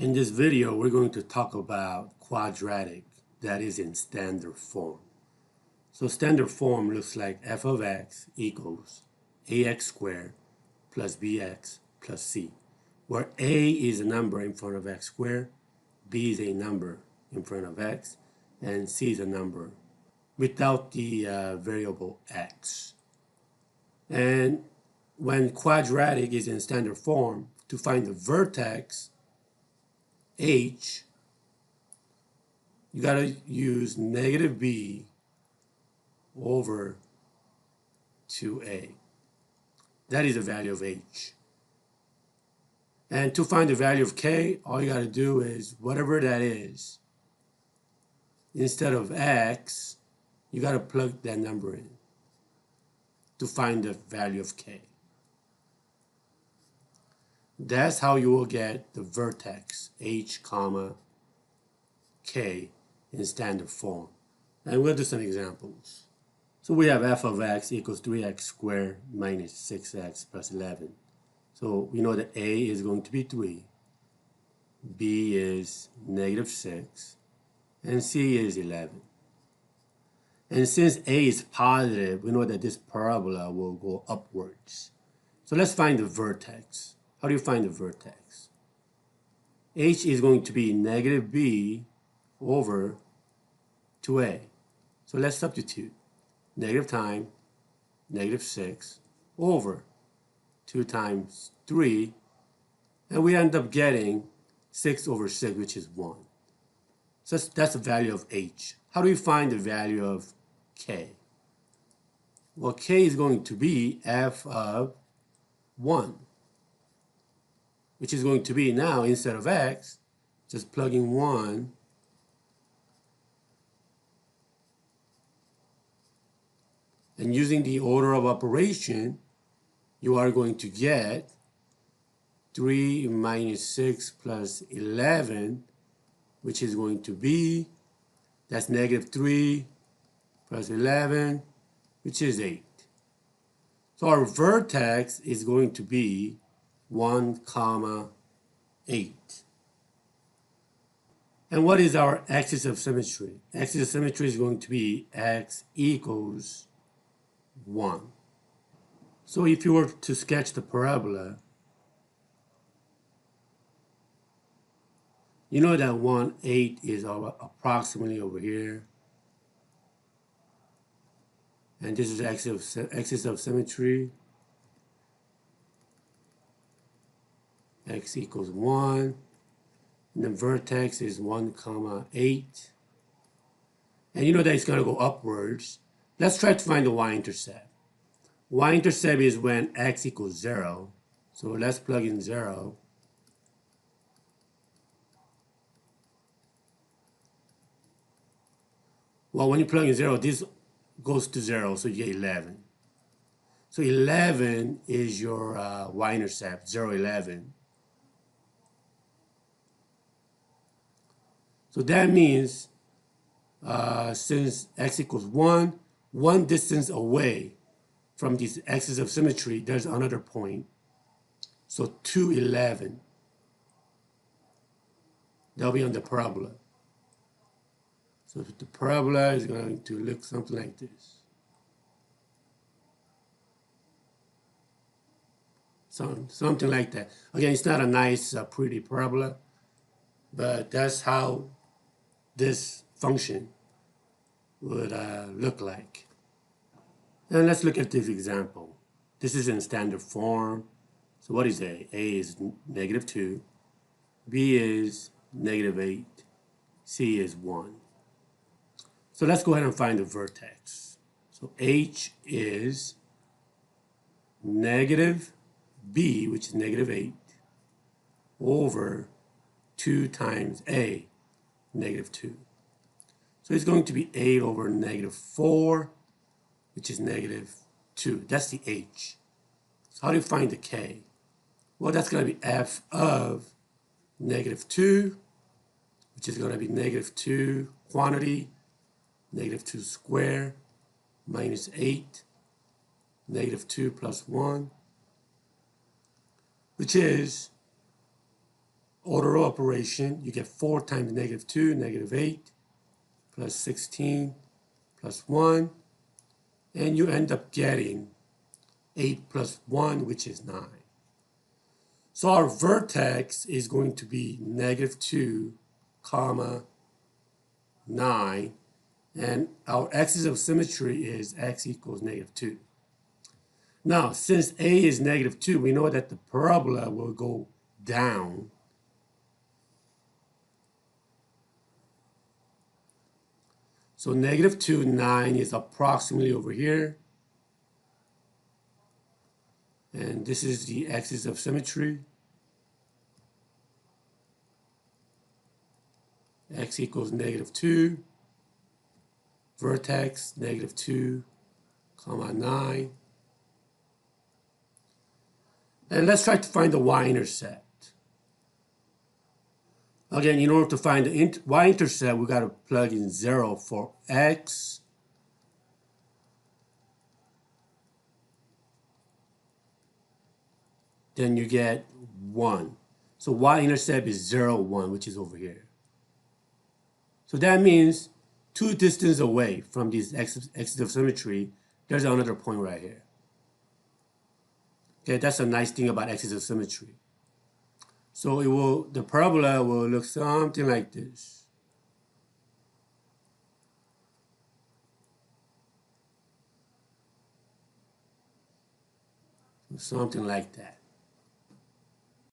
In this video, we're going to talk about quadratic that is in standard form. So standard form looks like f of x equals ax squared plus bx plus c, where a is a number in front of x squared, b is a number in front of x, and c is a number without the variable x. And when quadratic is in standard form, to find the vertex h, you got to use negative b over 2a. That is the value of h. And to find the value of k, all you got to do is whatever that is, instead of x, you got to plug that number in to find the value of k. That's how you will get the vertex h comma k in standard form. And we'll do some examples. So we have f of x equals 3x squared minus 6x plus 11. So we know that a is going to be 3, b is negative 6, and c is 11. And since a is positive, we know that this parabola will go upwards. So let's find the vertex. How do you find the vertex? H is going to be negative b over 2a. So let's substitute. Negative time, negative 6 over 2 times 3, and we end up getting 6 over 6, which is 1. So that's the value of h. How do we find the value of k? Well, k is going to be f of 1, which is going to be now, instead of x, just plugging 1 and using the order of operation, you are going to get 3 minus 6 plus 11, which is going to be, that's negative 3 plus 11, which is 8. So our vertex is going to be 1, 8. And what is our axis of symmetry? Axis of symmetry is going to be x equals 1. So if you were to sketch the parabola, you know that 1, 8 is approximately over here. And this is axis of symmetry. X equals 1. And the vertex is 1, 8. And you know that it's going to go upwards. Let's try to find the y-intercept. Y-intercept is when x equals 0. So let's plug in 0. Well, when you plug in 0, this goes to 0, so you get 11. So 11 is your y-intercept, 0, 11. So that means since x equals 1, one distance away from this axis of symmetry, there's another point. So 2, 11. That'll be on the parabola. So the parabola is going to look something like this. Something like that. Again, it's not a nice, pretty parabola, but that's how this function would look like. And let's look at this example. This is in standard form. So what is A? A is negative 2. B is negative 8. C is 1. So let's go ahead and find the vertex. So H is negative B, which is negative 8, over 2 times A, negative 2. So it's going to be 8 over negative 4, which is negative 2. That's the h. So how do you find the k? Well, that's going to be f of negative 2, which is going to be negative 2 quantity, negative 2 squared, minus 8, negative 2 plus 1, which is order row operation, you get 4 times negative 2, negative 8, plus 16, plus 1, and you end up getting 8 plus 1, which is 9. So our vertex is going to be negative 2, comma, 9, and our axis of symmetry is x equals negative 2. Now, since a is negative 2, we know that the parabola will go down. So negative 2, 9 is approximately over here. And this is the axis of symmetry. X equals negative 2. Vertex, negative 2, comma 9. And let's try to find the y-intercept. Again, in order to find the y-intercept, we got to plug in 0 for x. Then you get 1. So y-intercept is 0, 1, which is over here. So that means 2 distance away from this axis of symmetry, there's another point right here. Okay, that's a nice thing about axis of symmetry. So the parabola will look something like this. Something like that.